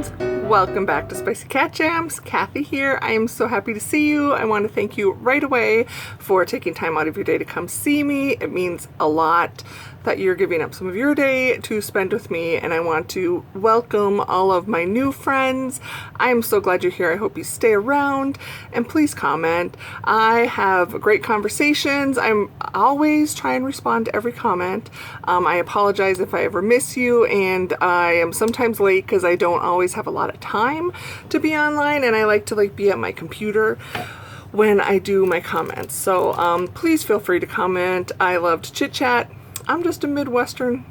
friends, welcome back to Spicey Cat Jams. Cathy here. I am so happy to see you. I want to thank you right away for taking time out of your day to come see me. It means a lot that you're giving up some of your day to spend with me, and I want to welcome all of my new friends. I am so glad you're here. I hope you stay around and please comment. I have great conversations. I'm always trying to respond to every comment. I apologize if I ever miss you, and I am sometimes late because I don't always have a lot of time to be online, and I like to be at my computer when I do my comments. So please feel free to comment. I love to chit chat. I'm just a Midwestern,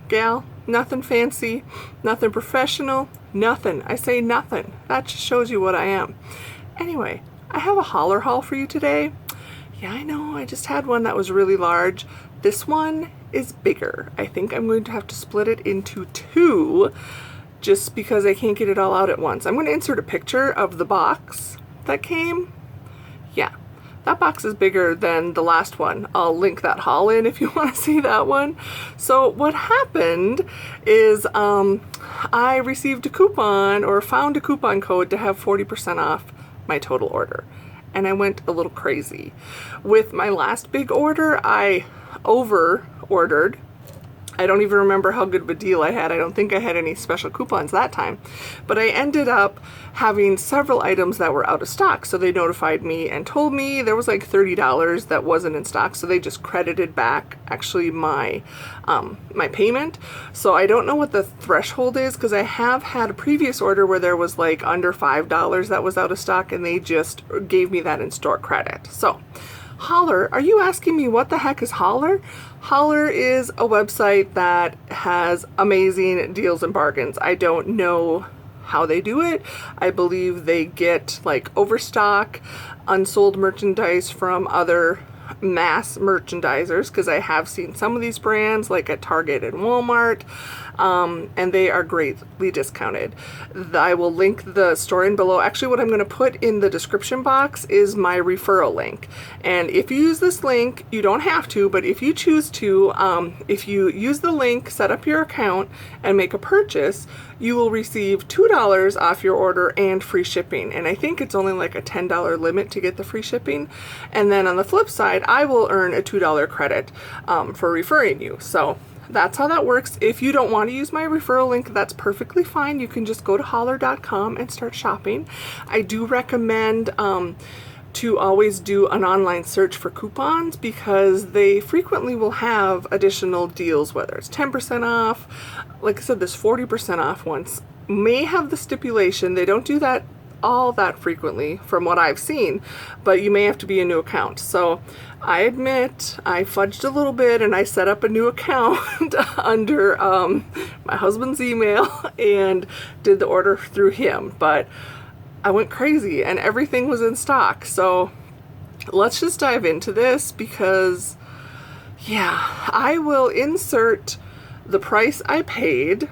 gal. Nothing fancy, nothing professional, nothing. I say nothing. That just shows you what I am. Anyway, I have a Hollar haul for you today. Yeah, I know, I just had one that was really large. This one is bigger. I think I'm going to have to split it into two just because I can't get it all out at once. I'm going to insert a picture of the box that came. Yeah. That box is bigger than the last one. I'll link that haul in if you want to see that one. So what happened is I received a coupon, or found a coupon code to have 40% off my total order. And I went a little crazy. With my last big order, I over-ordered. I don't even remember how good of a deal I had. I don't think I had any special coupons that time. But I ended up having several items that were out of stock. So they notified me and told me there was like $30 that wasn't in stock. So they just credited back actually my my payment. So I don't know what the threshold is, because I have had a previous order where there was like under $5 that was out of stock, and they just gave me that in store credit. So Hollar, are you asking me what the heck is Hollar? Hollar is a website that has amazing deals and bargains. I don't know how they do it. I believe they get like overstock, unsold merchandise from other mass merchandisers, because I have seen some of these brands like at Target and Walmart, and they are greatly discounted. I will link the store in below. Actually, what I'm going to put in the description box is my referral link, and if you use this link, you don't have to, but if you choose to, if you use the link, set up your account, and make a purchase, you will receive $2 off your order and free shipping. And I think it's only like a $10 limit to get the free shipping. And then on the flip side, I will earn a $2 credit for referring you. So that's how that works. If you don't want to use my referral link, that's perfectly fine. You can just go to hollar.com and start shopping. I do recommend to always do an online search for coupons, because they frequently will have additional deals, whether it's 10% off. Like I said, this 40% off ones may have the stipulation. They don't do that all that frequently from what I've seen, but you may have to be a new account. So I admit I fudged a little bit, and I set up a new account under my husband's email and did the order through him. But I went crazy and everything was in stock. So let's just dive into this, because yeah, I will insert the price I paid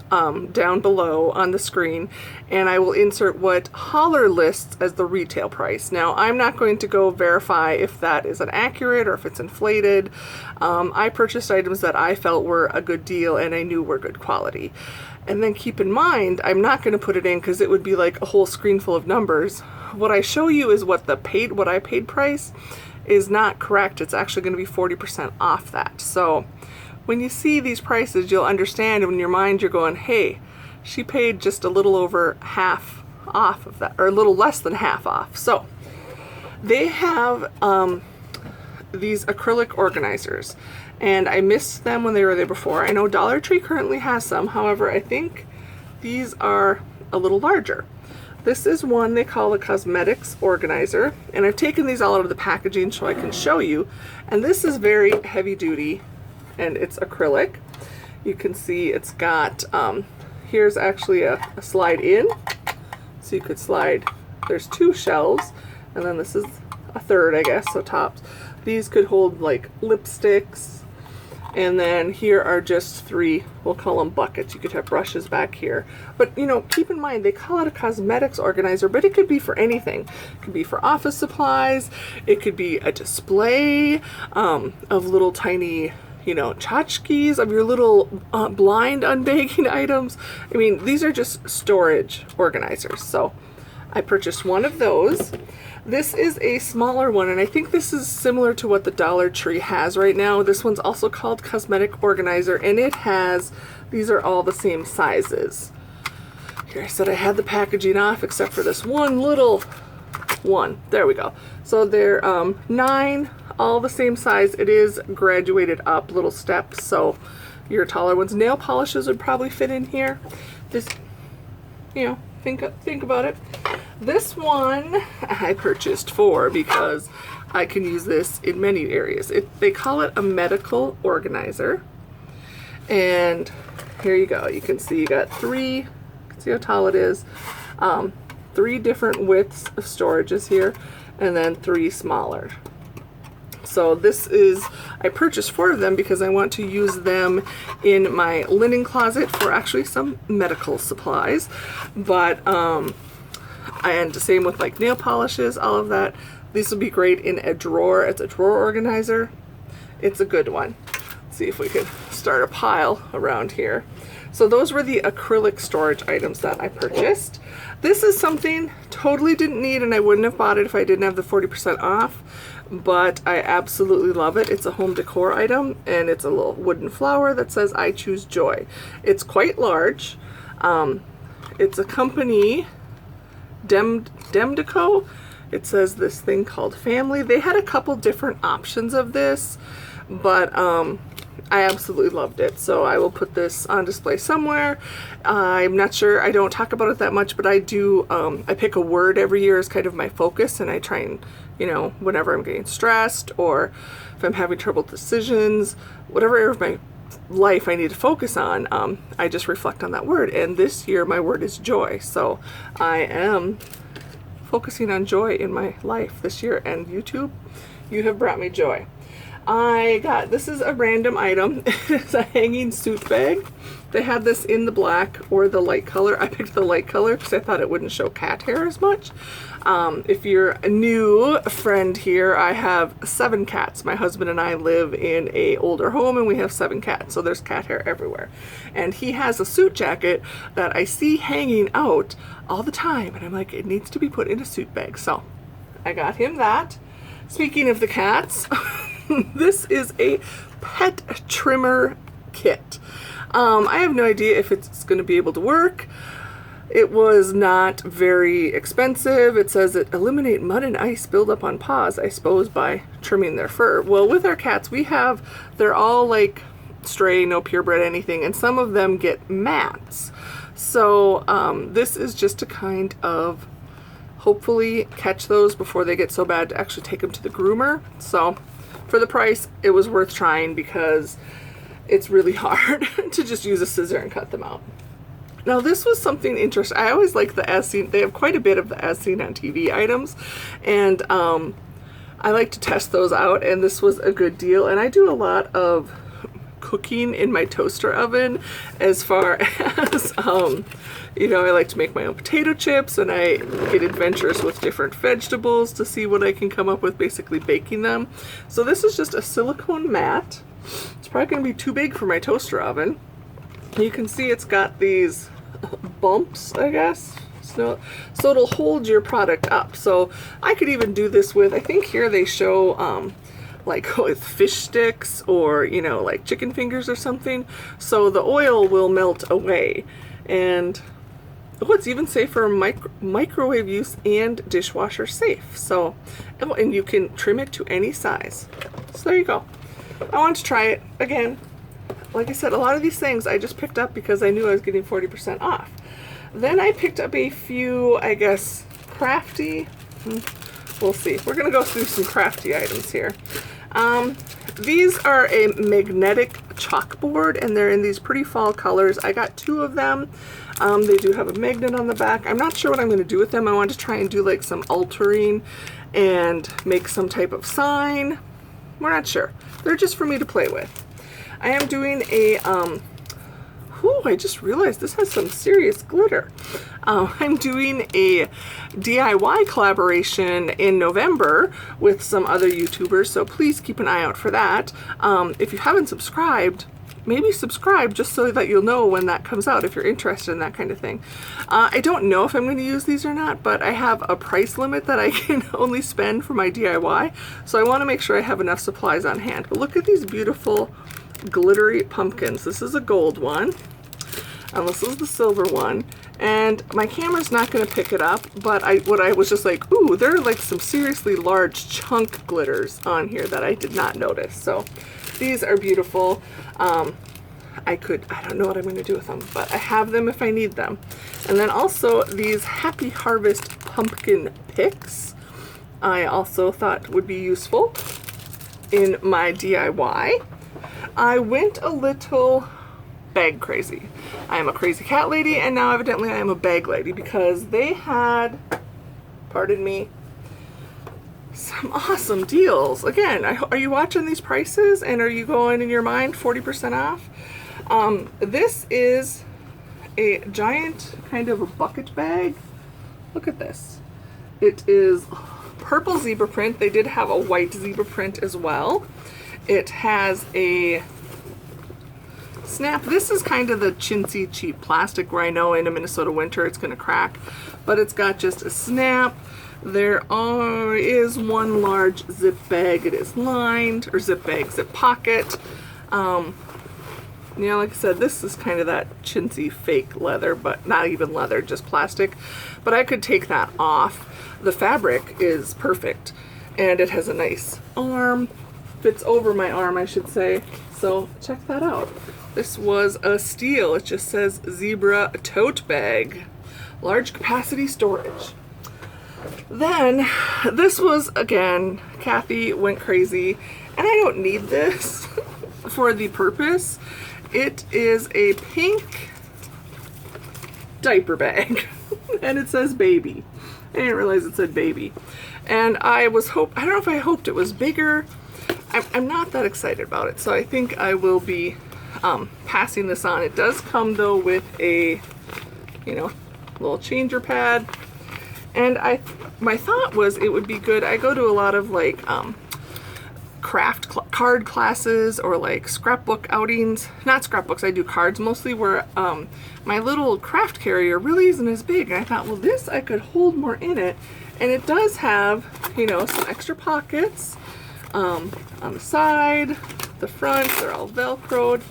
down below on the screen, and I will insert what Hollar lists as the retail price. Now, I'm not going to go verify if that is inaccurate or if it's inflated. I purchased items that I felt were a good deal and I knew were good quality. And then keep in mind, I'm not going to put it in because it would be like a whole screen full of numbers. What I show you is what I paid price is not correct. It's actually going to be 40% off that. So when you see these prices, you'll understand, and in your mind you're going, hey, she paid just a little over half off of that, or a little less than half off. So they have these acrylic organizers, and I missed them when they were there before. I know Dollar Tree currently has some. However, I think these are a little larger. This is one they call a cosmetics organizer, and I've taken these all out of the packaging so I can show you. And this is very heavy duty, and it's acrylic. You can see it's got, here's actually a slide in, so you could slide, there's two shelves, and then this is a third, I guess, so tops. These could hold like lipsticks, and then here are just three, we'll call them buckets. You could have brushes back here. But keep in mind, they call it a cosmetics organizer, but it could be for anything. It could be for office supplies, it could be a display of little tiny you know, tchotchkes, of your little blind unbagging items. I mean, these are just storage organizers. So I purchased one of those. This is a smaller one, and I think this is similar to what the Dollar Tree has right now. This one's also called Cosmetic Organizer, and it has, these are all the same sizes. Here, I said I had the packaging off except for this one little one. There we go. So they're 9, all the same size. It is graduated up, little steps, so your taller ones. Nail polishes would probably fit in here. This, you know, think about it. This one I purchased for because I can use this in many areas. They call it a medical organizer. And here you go. You can see you got 3, see how tall it is. 3 different widths of storages here, and then 3 smaller. So this is, I purchased 4 of them because I want to use them in my linen closet for actually some medical supplies. But and the same with like nail polishes, all of that. These would be great in a drawer. It's a drawer organizer. It's a good one. Let's see if we could start a pile around here. So those were the acrylic storage items that I purchased. This is something totally didn't need, and I wouldn't have bought it if I didn't have the 40% off, but I absolutely love it. It's a home decor item, and it's a little wooden flower that says I choose joy. It's quite large. It's a company, Demdeco. It says this thing called Family. They had a couple different options of this, but I absolutely loved it. So I will put this on display somewhere. I'm not sure, I don't talk about it that much, but I do, I pick a word every year as kind of my focus, and I try and, you know, whenever I'm getting stressed or if I'm having trouble decisions, whatever area of my life I need to focus on, I just reflect on that word. And this year my word is joy. So I am focusing on joy in my life this year, and YouTube, you have brought me joy. I got, this is a random item. It's a hanging suit bag. They had this in the black or the light color. I picked the light color because I thought it wouldn't show cat hair as much. If you're a new friend here, I have 7 cats. My husband and I live in an older home, and we have 7 cats, so there's cat hair everywhere. And he has a suit jacket that I see hanging out all the time, and I'm like, it needs to be put in a suit bag. So I got him that. Speaking of the cats, this is a pet trimmer kit. I have no idea if it's going to be able to work. It was not very expensive. It says it eliminate mud and ice buildup on paws, I suppose, by trimming their fur. Well, with our cats, they're all like stray, no purebred, anything, and some of them get mats. So this is just to kind of hopefully catch those before they get so bad to actually take them to the groomer. So for the price, it was worth trying because it's really hard to just use a scissor and cut them out. Now this was something interesting. I always like the as seen. They have quite a bit of the as seen on TV items, and I like to test those out, and this was a good deal. And I do a lot of cooking in my toaster oven, as far as you know, I like to make my own potato chips, and I get adventurous with different vegetables to see what I can come up with, basically baking them. So this is just a silicone mat. It's probably going to be too big for my toaster oven. You can see it's got these bumps, I guess, so it'll hold your product up. So I could even do this with, I think here they show like with fish sticks, or, you know, like chicken fingers or something, so the oil will melt away. And oh, it's even safe for microwave use and dishwasher safe. So, and you can trim it to any size. So there you go. I wanted to try it again. Like I said, a lot of these things I just picked up because I knew I was getting 40% off. Then I picked up a few, I guess, crafty, we'll see. We're gonna go through some crafty items here. These are a magnetic chalkboard, and they're in these pretty fall colors. I got 2 of them. They do have a magnet on the back. I'm not sure what I'm gonna do with them. I want to try and do like some altering and make some type of sign. We're not sure. They're just for me to play with. I am doing a oh, I just realized this has some serious glitter. I'm doing a DIY collaboration in November with some other YouTubers, so please keep an eye out for that. If you haven't subscribed, maybe subscribe just so that you'll know when that comes out if you're interested in that kind of thing. I don't know if I'm going to use these or not, but I have a price limit that I can only spend for my DIY, so I want to make sure I have enough supplies on hand. But look at these beautiful glittery pumpkins. This is a gold one, and this is the silver one, and my camera's not going to pick it up, but I was just like, ooh, there are like some seriously large chunk glitters on here that I did not notice. So these are beautiful. I don't know what I'm going to do with them, but I have them if I need them. And then also these Happy Harvest pumpkin picks I also thought would be useful in my DIY. I went a little bag crazy. I am a crazy cat lady, and now evidently I am a bag lady, because they had, pardon me, some awesome deals. Again, are you watching these prices and are you going in your mind 40% off? This is a giant kind of a bucket bag. Look at this. It is purple zebra print. They did have a white zebra print as well. It has a snap. This is kind of the chintzy cheap plastic where I know in a Minnesota winter it's going to crack, but it's got just a snap. There is one large zip bag. It is lined, or zip bag, zip pocket. You know, like I said, this is kind of that chintzy fake leather, but not even leather, just plastic. But I could take that off. The fabric is perfect, and it has a nice arm. Fits over my arm, I should say. So check that out. This was a steal. It just says zebra tote bag, large capacity storage. Then this was, again, Cathy went crazy, and I don't need this for the purpose. It is a pink diaper bag, and it says baby. I didn't realize it said baby. And I don't know if I hoped it was bigger. I'm not that excited about it, so I think I will be passing this on. It does come though with a, you know, little changer pad. And my thought was it would be good. I go to a lot of like craft card classes or like scrapbook outings. Not scrapbooks, I do cards mostly, where my little craft carrier really isn't as big. And I thought, well, this I could hold more in it. And it does have, you know, some extra pockets on the side, the front, they're all Velcroed.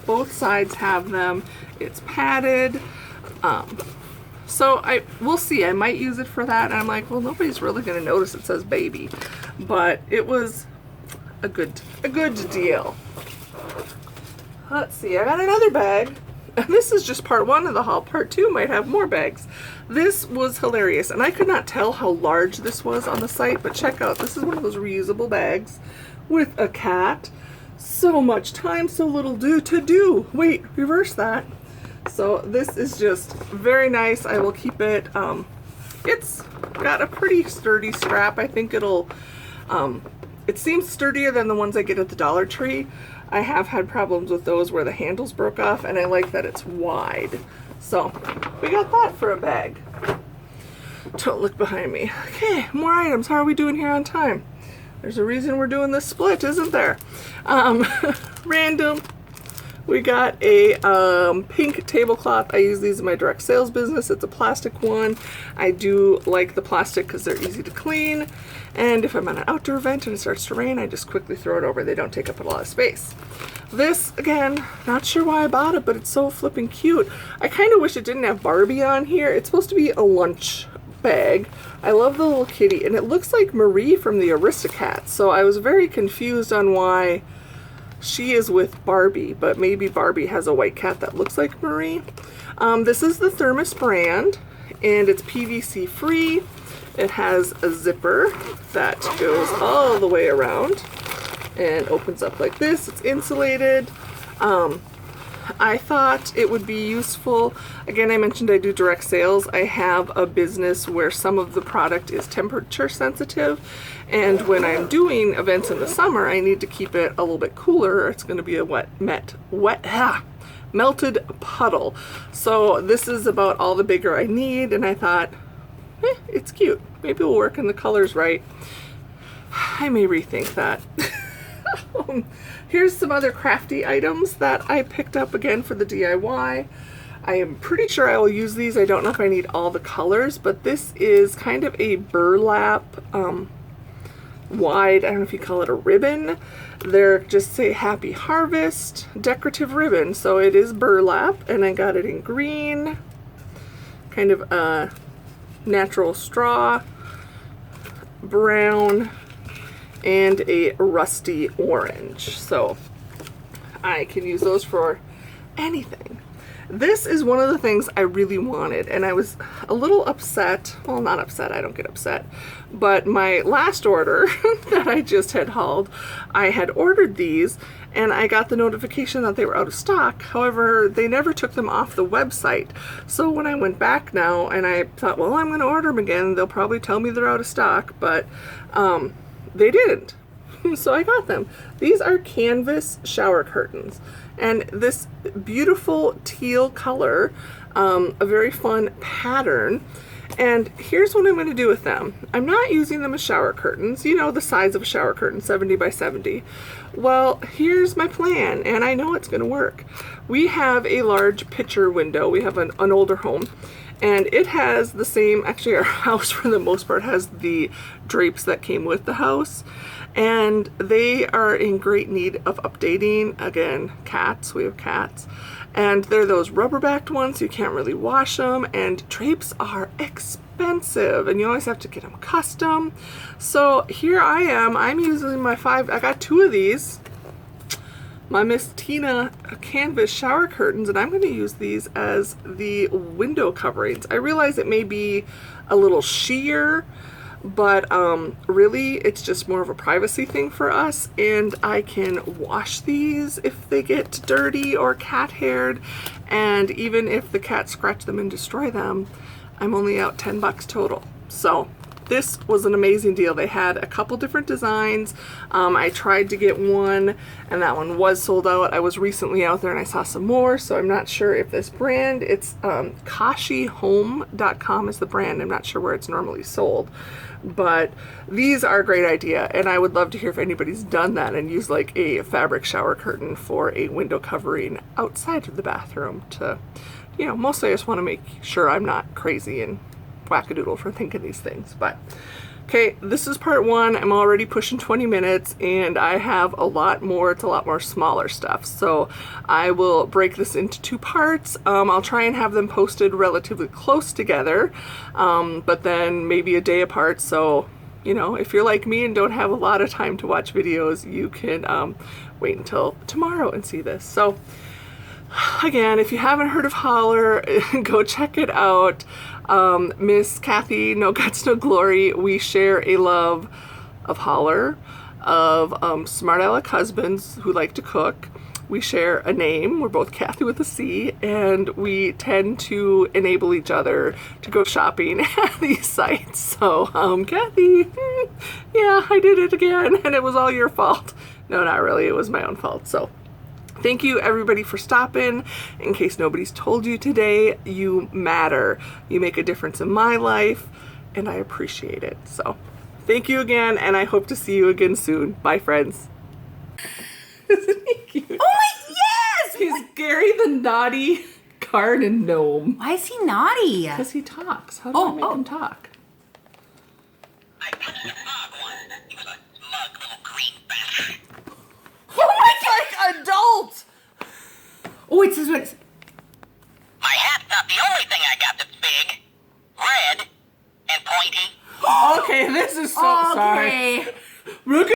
Both sides have them. It's padded. So we'll see. I might use it for that. And I'm like, well, nobody's really going to notice it says baby. But it was a good deal. Let's see. I got another bag. And this is just part one of the haul. Part two might have more bags. This was hilarious. And I could not tell how large this was on the site. But check out. This is one of those reusable bags with a cat. So much time, so little to do. Wait, reverse that. So this is just very nice. I will keep it. It's got a pretty sturdy strap. I think it'll, it seems sturdier than the ones I get at the Dollar Tree. I have had problems with those where the handles broke off, and I like that it's wide. So we got that for a bag. Don't look behind me. Okay, more items. How are we doing here on time? There's a reason we're doing this split, isn't there? Random. We got a pink tablecloth. I use these in my direct sales business. It's a plastic one. I do like the plastic because they're easy to clean. And if I'm at an outdoor event and it starts to rain, I just quickly throw it over. They don't take up a lot of space. This, again, not sure why I bought it, but it's so flipping cute. I kind of wish it didn't have Barbie on here. It's supposed to be a lunch bag. I love the little kitty, and it looks like Marie from the Aristocats. So I was very confused on why she is with Barbie, but maybe Barbie has a white cat that looks like Marie. This is the Thermos brand, and it's PVC free. It has a zipper that goes all the way around and opens up like this. It's insulated. I thought it would be useful. Again, I mentioned I do direct sales. I have a business where some of the product is temperature sensitive, and when I'm doing events in the summer, I need to keep it a little bit cooler, or it's going to be a melted puddle. So this is about all the bigger I need, and I thought, it's cute. Maybe it'll work and the color's right. I may rethink that. Here's some other crafty items that I picked up again for the DIY. I am pretty sure I will use these. I don't know if I need all the colors, but this is kind of a burlap wide, I don't know if you call it a ribbon. They're just say Happy Harvest decorative ribbon. So it is burlap, and I got it in green, kind of a natural straw, brown, and a rusty orange. So I can use those for anything. This is one of the things I really wanted, and I was a little upset. Well, not upset, I don't get upset, but my last order that I just had hauled, I had ordered these and I got the notification that they were out of stock. However, they never took them off the website. So when I went back now and I thought, well, I'm gonna order them again, they'll probably tell me they're out of stock, but they didn't. So I got them. These are canvas shower curtains, and this beautiful teal color, a very fun pattern. And here's what I'm going to do with them. I'm not using them as shower curtains, you know, the size of a shower curtain, 70 by 70. Well, here's my plan, and I know it's going to work. We have a large picture window. We have an older home, and it has the same, actually our house for the most part has the drapes that came with the house, and they are in great need of updating. Again, cats, we have cats, and they're those rubber-backed ones, you can't really wash them, and drapes are expensive, and you always have to get them custom. So here I am, I'm using my I got 2 of these, my Miss Tina canvas shower curtains, and I'm going to use these as the window coverings. I realize it may be a little sheer, but really it's just more of a privacy thing for us, and I can wash these if they get dirty or cat haired, and even if the cats scratch them and destroy them, I'm only out 10 bucks total. So this was an amazing deal. They had a couple different designs. I tried to get one, and that one was sold out. I was recently out there and I saw some more, so I'm not sure if this brand, it's kashihome.com is the brand. I'm not sure where it's normally sold, but these are a great idea, and I would love to hear if anybody's done that and used like a fabric shower curtain for a window covering outside of the bathroom to, you know, mostly I just want to make sure I'm not crazy and wackadoodle for thinking these things. But okay, this is part 1. I'm already pushing 20 minutes, and I have a lot more. It's a lot more smaller stuff, so I will break this into 2 parts. I'll try and have them posted relatively close together, but then maybe a day apart. So, you know, if you're like me and don't have a lot of time to watch videos, you can wait until tomorrow and see this. So again, if you haven't heard of Hollar, go check it out. Miss Cathy, No Guts, No Glory, we share a love of Hollar, of smart aleck husbands who like to cook. We share a name, we're both Cathy with a C, and we tend to enable each other to go shopping at these sites. So, Cathy, yeah, I did it again, and it was all your fault. No, not really, it was my own fault. So thank you everybody for stopping. In case nobody's told you today, you matter. You make a difference in my life, and I appreciate it. So thank you again, and I hope to see you again soon. Bye, friends. Isn't he cute? Oh my, yes! He's Gary the naughty garden gnome. Why is he naughty? Because he talks. How do I make him talk? I punched a frog once. He was a smug little green bastard. Oh my God, adult! Oh, it says what? My hat's not the only thing I got that's big, red, and pointy. Okay, this is so sorry. Okay. Look